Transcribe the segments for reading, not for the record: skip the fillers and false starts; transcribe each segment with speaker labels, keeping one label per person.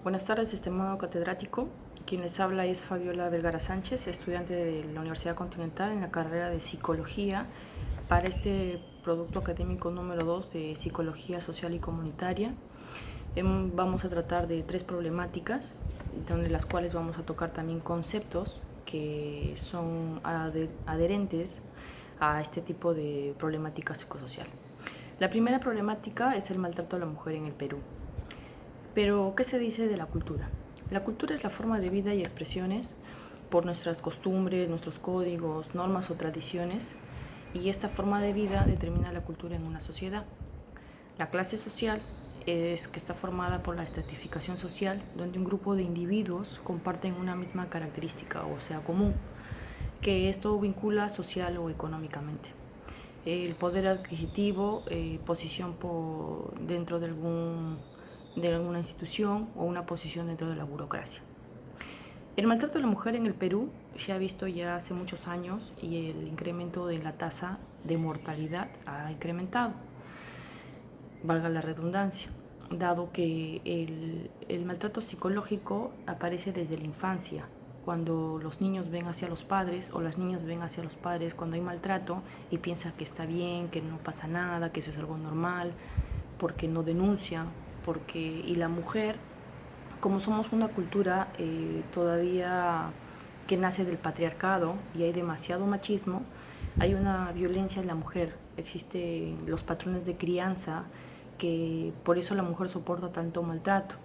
Speaker 1: Buenas tardes, estimado catedrático. Quien les habla es Fabiola Vergara Sánchez, estudiante de la Universidad Continental en la carrera de Psicología para este producto académico número 2 de Psicología Social y Comunitaria. Vamos a tratar de 3 problemáticas, de las cuales vamos a tocar también conceptos que son adherentes a este tipo de problemática psicosocial. La primera problemática es el maltrato a la mujer en el Perú. Pero, ¿qué se dice de la cultura? La cultura es la forma de vida y expresiones por nuestras costumbres, nuestros códigos, normas o tradiciones, y esta forma de vida determina la cultura en una sociedad. La clase social es que está formada por la estratificación social, donde un grupo de individuos comparten una misma característica, o sea, común, que esto vincula social o económicamente. El poder adquisitivo, posición dentro de alguna institución o una posición dentro de la burocracia. El maltrato de la mujer en el Perú se ha visto ya hace muchos años y el incremento de la tasa de mortalidad ha incrementado, valga la redundancia, dado que el maltrato psicológico aparece desde la infancia, cuando los niños ven hacia los padres o las niñas ven hacia los padres cuando hay maltrato y piensan que está bien, que no pasa nada, que eso es algo normal, porque no denuncian, y la mujer, como somos una cultura todavía que nace del patriarcado y hay demasiado machismo, hay una violencia en la mujer, existen los patrones de crianza que por eso la mujer soporta tanto maltrato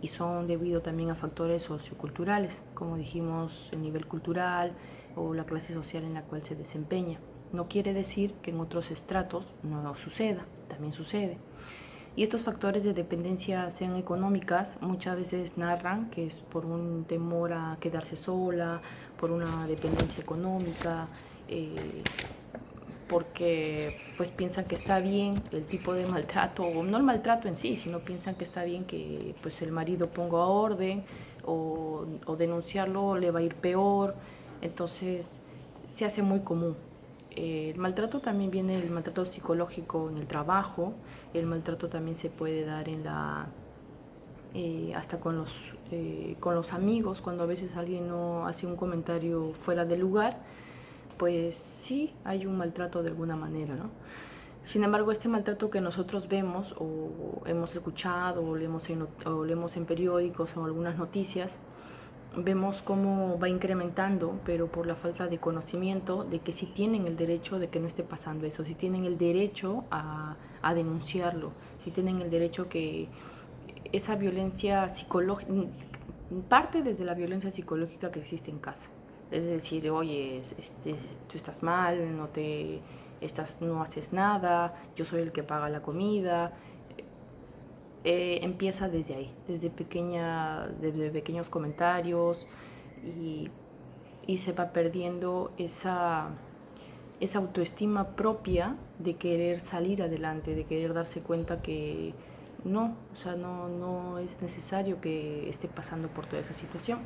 Speaker 1: y son debido también a factores socioculturales, como dijimos, el nivel cultural o la clase social en la cual se desempeña. No quiere decir que en otros estratos no suceda, también sucede. Y estos factores de dependencia, sean económicas, muchas veces narran que es por un temor a quedarse sola, por una dependencia económica, porque pues piensan que está bien el tipo de maltrato, o no el maltrato en sí, sino piensan que está bien que pues el marido ponga orden o denunciarlo le va a ir peor, entonces se hace muy común. El maltrato también viene el maltrato psicológico en el trabajo, el maltrato también se puede dar hasta con los amigos, cuando a veces alguien no hace un comentario fuera de lugar, pues sí hay un maltrato de alguna manera, ¿no? Sin embargo, este maltrato que nosotros vemos o hemos escuchado o leemos en periódicos o algunas noticias, vemos cómo va incrementando, pero por la falta de conocimiento de que sí tienen el derecho de que no esté pasando eso, sí tienen el derecho a denunciarlo, sí tienen el derecho que esa violencia psicológica parte desde la violencia psicológica que existe en casa. Es decir, oye, tú estás mal, no haces nada, yo soy el que paga la comida. Empieza desde ahí, desde pequeños comentarios y se va perdiendo esa autoestima propia de querer salir adelante, de querer darse cuenta que no, o sea, no es necesario que esté pasando por toda esa situación.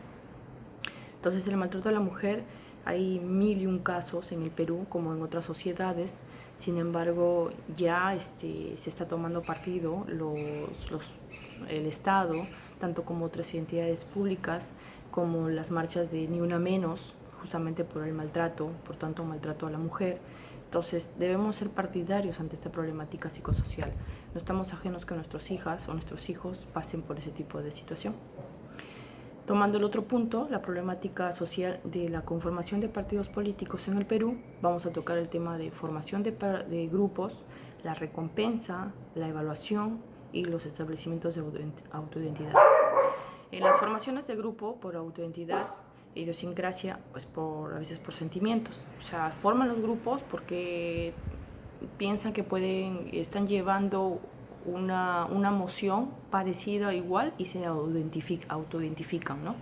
Speaker 1: Entonces el maltrato a la mujer, hay 1001 casos en el Perú como en otras sociedades. Sin embargo, ya se está tomando partido el Estado, tanto como otras entidades públicas, como las marchas de Ni Una Menos, justamente por el maltrato, por tanto maltrato a la mujer. Entonces debemos ser partidarios ante esta problemática psicosocial. No estamos ajenos que nuestras hijas o nuestros hijos pasen por ese tipo de situación. Tomando el otro punto, la problemática social de la conformación de partidos políticos en el Perú, vamos a tocar el tema de formación de grupos, la recompensa, la evaluación y los establecimientos de autoidentidad. En las formaciones de grupo por autoidentidad, idiosincrasia, pues a veces por sentimientos. O sea, forman los grupos porque piensan que están llevando una emoción parecida o igual y se autoidentifican, ¿no?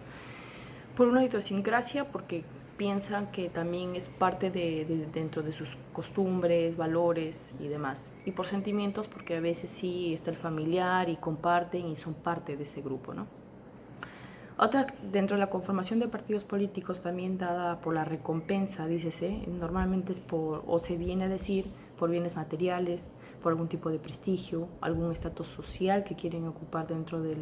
Speaker 1: Por una idiosincrasia, porque piensan que también es parte dentro de sus costumbres, valores y demás. Y por sentimientos, porque a veces sí está el familiar y comparten y son parte de ese grupo, ¿no? Otra, dentro de la conformación de partidos políticos, también dada por la recompensa, dícese, normalmente es o se viene a decir por bienes materiales, por algún tipo de prestigio, algún estatus social que quieren ocupar dentro de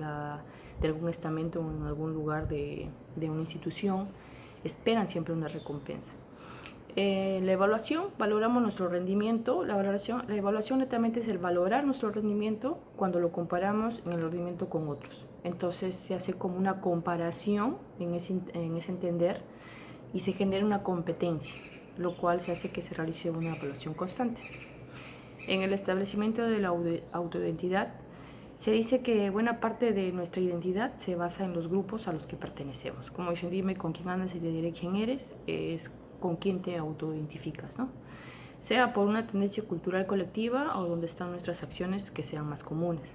Speaker 1: algún estamento o en algún lugar de una institución, esperan siempre una recompensa. La evaluación, valoramos nuestro rendimiento. La evaluación netamente es el valorar nuestro rendimiento cuando lo comparamos en el rendimiento con otros. Entonces se hace como una comparación en ese entender y se genera una competencia, lo cual se hace que se realice una evaluación constante. En el establecimiento de la autoidentidad, se dice que buena parte de nuestra identidad se basa en los grupos a los que pertenecemos. Como dicen, dime con quién andas y te diré quién eres, es con quién te autoidentificas, ¿no? Sea por una tendencia cultural colectiva o donde están nuestras acciones que sean más comunes.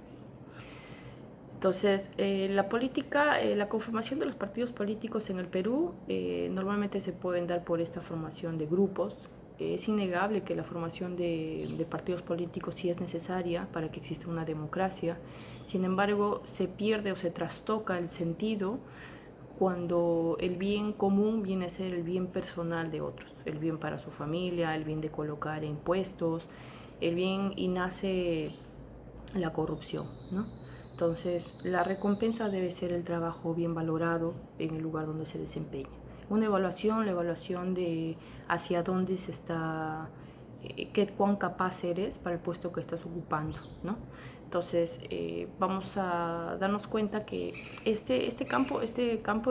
Speaker 1: Entonces, la política, la conformación de los partidos políticos en el Perú normalmente se pueden dar por esta formación de grupos. Es innegable que la formación de partidos políticos sí es necesaria para que exista una democracia. Sin embargo, se pierde o se trastoca el sentido cuando el bien común viene a ser el bien personal de otros, el bien para su familia, el bien de colocar impuestos, el bien, y nace la corrupción, ¿no? Entonces, la recompensa debe ser el trabajo bien valorado en el lugar donde se desempeña. Una evaluación, la evaluación de hacia dónde se está, cuán capaz eres para el puesto que estás ocupando, ¿no? Entonces, vamos a darnos cuenta que este campo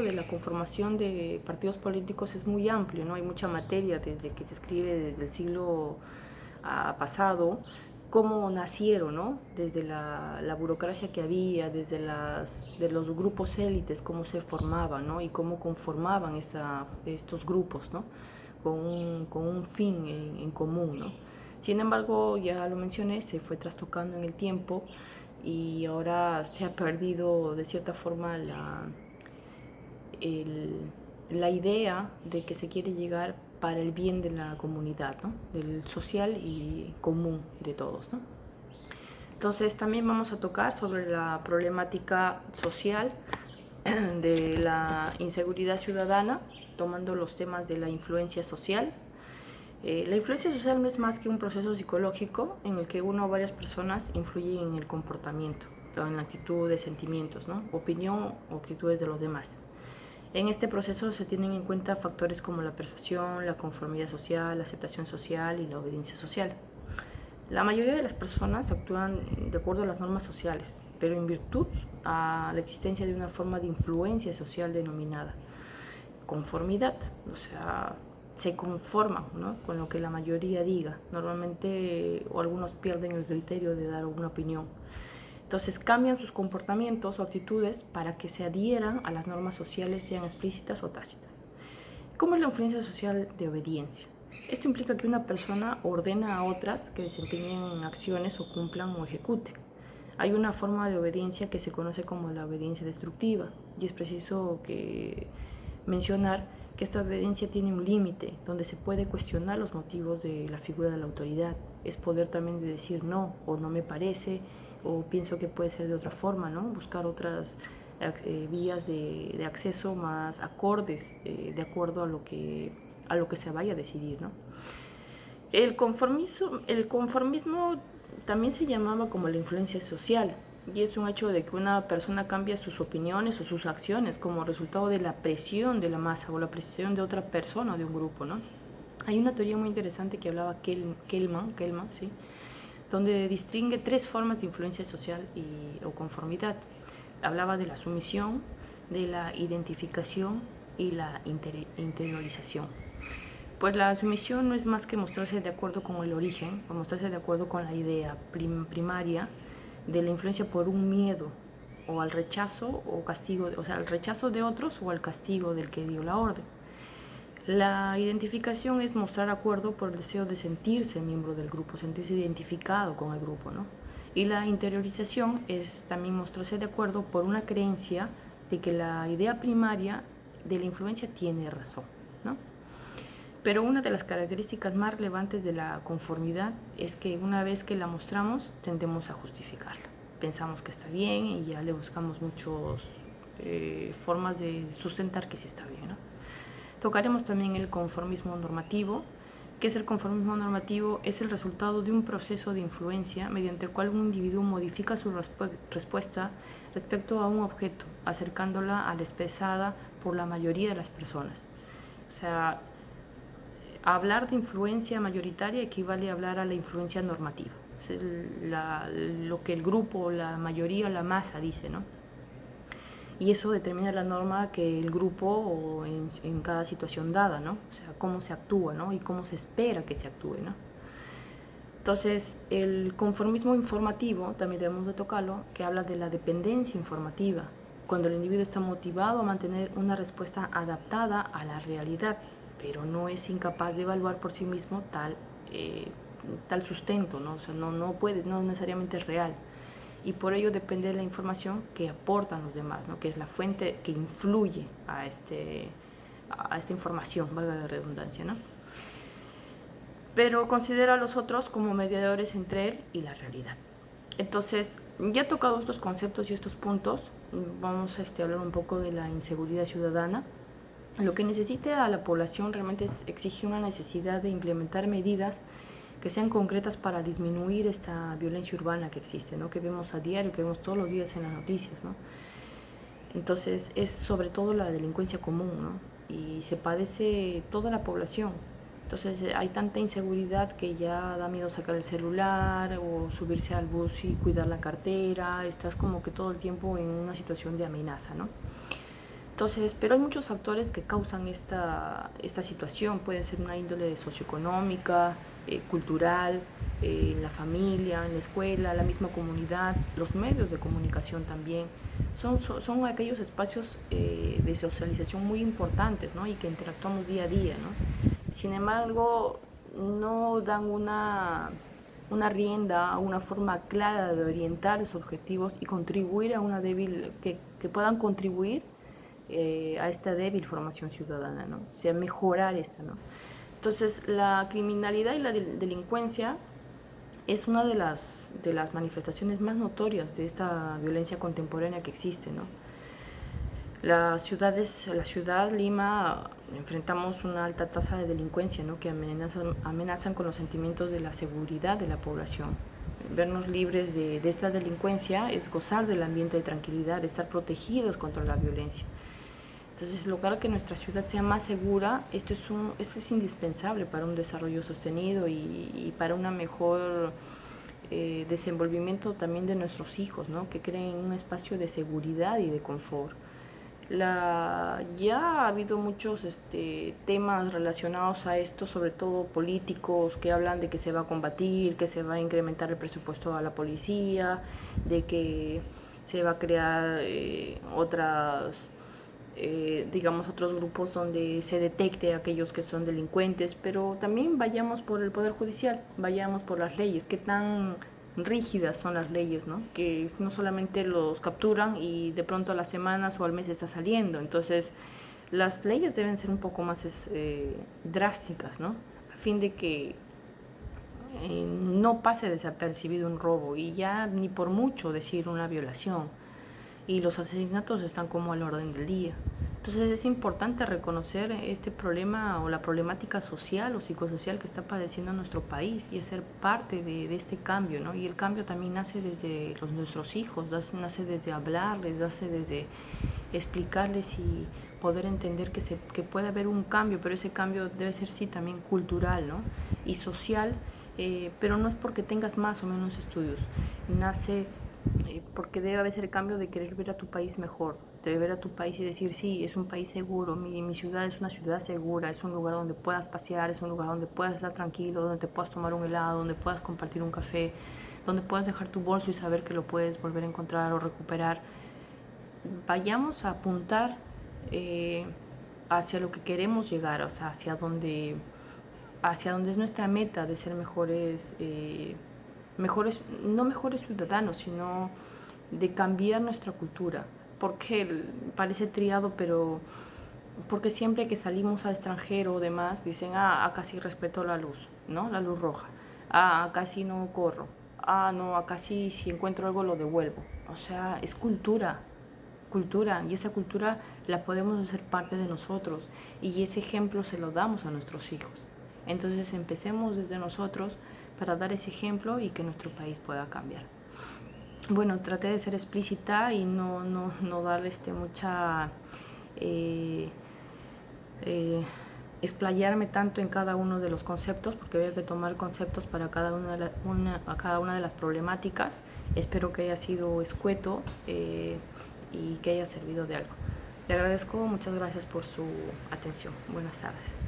Speaker 1: de la conformación de partidos políticos es muy amplio, ¿no? Hay mucha materia desde que se escribe desde el siglo pasado, cómo nacieron, ¿no? Desde la burocracia que había, desde de los grupos élites, cómo se formaban, ¿no? Y cómo conformaban estos grupos, ¿no? Con un fin en común, ¿no? Sin embargo, ya lo mencioné, se fue trastocando en el tiempo y ahora se ha perdido de cierta forma la idea de que se quiere llegar para el bien de la comunidad, ¿no? Del social y común de todos, ¿no? Entonces también vamos a tocar sobre la problemática social de la inseguridad ciudadana, tomando los temas de la influencia social. La influencia social no es más que un proceso psicológico en el que una o varias personas influyen en el comportamiento, en la actitud de sentimientos, ¿no? Opinión o actitudes de los demás. En este proceso se tienen en cuenta factores como la persuasión, la conformidad social, la aceptación social y la obediencia social. La mayoría de las personas actúan de acuerdo a las normas sociales, pero en virtud a la existencia de una forma de influencia social denominada conformidad, o sea, se conforman, ¿no?, con lo que la mayoría diga. Normalmente o algunos pierden el criterio de dar una opinión. Entonces cambian sus comportamientos o actitudes para que se adhieran a las normas sociales, sean explícitas o tácitas. ¿Cómo es la influencia social de obediencia? Esto implica que una persona ordena a otras que desempeñen acciones o cumplan o ejecuten. Hay una forma de obediencia que se conoce como la obediencia destructiva, y es preciso mencionar que esta obediencia tiene un límite, donde se puede cuestionar los motivos de la figura de la autoridad. Es poder también de decir no, o no me parece, o pienso que puede ser de otra forma, ¿no? Buscar otras vías de acceso más acordes, de acuerdo a lo que se vaya a decidir, ¿no? El conformismo también se llamaba como la influencia social, y es un hecho de que una persona cambia sus opiniones o sus acciones como resultado de la presión de la masa o la presión de otra persona o de un grupo, ¿no? Hay una teoría muy interesante que hablaba Kelman, ¿sí?, donde distingue tres formas de influencia social o conformidad. Hablaba de la sumisión, de la identificación y la interiorización. Pues la sumisión no es más que mostrarse de acuerdo con el origen, o mostrarse de acuerdo con la idea primaria de la influencia por un miedo o al rechazo o castigo, o sea, al rechazo de otros o al castigo del que dio la orden. La identificación es mostrar acuerdo por el deseo de sentirse miembro del grupo, sentirse identificado con el grupo, ¿no? Y la interiorización es también mostrarse de acuerdo por una creencia de que la idea primaria de la influencia tiene razón, ¿no? Pero una de las características más relevantes de la conformidad es que una vez que la mostramos, tendemos a justificarla. Pensamos que está bien y ya le buscamos muchas formas de sustentar que sí está bien, ¿no? Tocaremos también el conformismo normativo, ¿Qué es el conformismo normativo? Es el resultado de un proceso de influencia mediante el cual un individuo modifica su respuesta respecto a un objeto, acercándola a la expresada por la mayoría de las personas. O sea, hablar de influencia mayoritaria equivale a hablar a la influencia normativa. Es lo que el grupo, la mayoría, la masa dice, ¿no? Y eso determina la norma que el grupo o en cada situación dada, ¿no? O sea, cómo se actúa, ¿no? Y cómo se espera que se actúe, ¿no? Entonces, el conformismo informativo, también debemos de tocarlo, que habla de la dependencia informativa, cuando el individuo está motivado a mantener una respuesta adaptada a la realidad, pero no es incapaz de evaluar por sí mismo tal sustento, ¿no? O sea, no puede, no necesariamente es real. Y por ello depende de la información que aportan los demás, ¿no? Que es la fuente que influye a esta información, valga la redundancia, ¿no? Pero considera a los otros como mediadores entre él y la realidad. Entonces, ya tocado estos conceptos y estos puntos, vamos a hablar un poco de la inseguridad ciudadana. Lo que necesita a la población realmente exige una necesidad de implementar medidas que sean concretas para disminuir esta violencia urbana que existe, ¿no? Que vemos a diario, que vemos todos los días en las noticias, ¿no? Entonces es sobre todo la delincuencia común, ¿no? Y se padece toda la población. Entonces hay tanta inseguridad que ya da miedo sacar el celular o subirse al bus y cuidar la cartera. Estás como que todo el tiempo en una situación de amenaza, ¿no? Entonces, pero hay muchos factores que causan esta situación. Puede ser una índole socioeconómica, cultural, en la familia, en la escuela, la misma comunidad, los medios de comunicación también. Son aquellos espacios de socialización muy importantes, ¿no? Y que interactuamos día a día, ¿no? Sin embargo, no dan una rienda, una forma clara de orientar los objetivos y contribuir a una débil, que puedan contribuir a esta débil formación ciudadana, ¿no? O sea, mejorar esta, ¿no? Entonces, la criminalidad y la delincuencia es una de las manifestaciones más notorias de esta violencia contemporánea que existe, ¿no? La ciudad, Lima, enfrentamos una alta tasa de delincuencia, ¿no? Que amenazan con los sentimientos de la seguridad de la población. Vernos libres de esta delincuencia es gozar del ambiente de tranquilidad, estar protegidos contra la violencia. Entonces, lograr que nuestra ciudad sea más segura, esto es indispensable para un desarrollo sostenido y para una mejor desenvolvimiento también de nuestros hijos, ¿no? Que creen un espacio de seguridad y de confort. Ya ha habido muchos temas relacionados a esto, sobre todo políticos, que hablan de que se va a combatir, que se va a incrementar el presupuesto a la policía, de que se va a crear digamos, otros grupos donde se detecte a aquellos que son delincuentes, pero también vayamos por el Poder Judicial, vayamos por las leyes, qué tan rígidas son las leyes, ¿no? Que no solamente los capturan y de pronto a las semanas o al mes está saliendo. Entonces, las leyes deben ser un poco más drásticas, ¿no? A fin de que no pase desapercibido un robo y ya ni por mucho decir una violación. Y los asesinatos están como al orden del día. Entonces es importante reconocer este problema o la problemática social o psicosocial que está padeciendo nuestro país y hacer parte de este cambio, ¿no? Y el cambio también nace desde nuestros hijos, nace desde hablarles, nace desde explicarles y poder entender que puede haber un cambio, pero ese cambio debe ser sí también cultural, ¿no? Y social, pero no es porque tengas más o menos estudios, nace porque debe haber el cambio de querer ver a tu país mejor, de ver a tu país y decir, sí, es un país seguro, mi ciudad es una ciudad segura, es un lugar donde puedas pasear, es un lugar donde puedas estar tranquilo, donde te puedas tomar un helado, donde puedas compartir un café, donde puedas dejar tu bolso y saber que lo puedes volver a encontrar o recuperar. Vayamos a apuntar hacia lo que queremos llegar, o sea, hacia donde es nuestra meta de ser no mejores ciudadanos, sino de cambiar nuestra cultura. Porque parece triado, pero porque siempre que salimos al extranjero o demás, dicen, acá sí respeto la luz, ¿no? La luz roja. Acá sí no corro. No, acá sí, si encuentro algo lo devuelvo. O sea, es cultura, y esa cultura la podemos hacer parte de nosotros y ese ejemplo se lo damos a nuestros hijos. Entonces empecemos desde nosotros para dar ese ejemplo y que nuestro país pueda cambiar. Bueno, traté de ser explícita y no darle mucha... explayarme tanto en cada uno de los conceptos, porque había que tomar conceptos para cada cada una de las problemáticas. Espero que haya sido escueto y que haya servido de algo. Le agradezco, muchas gracias por su atención. Buenas tardes.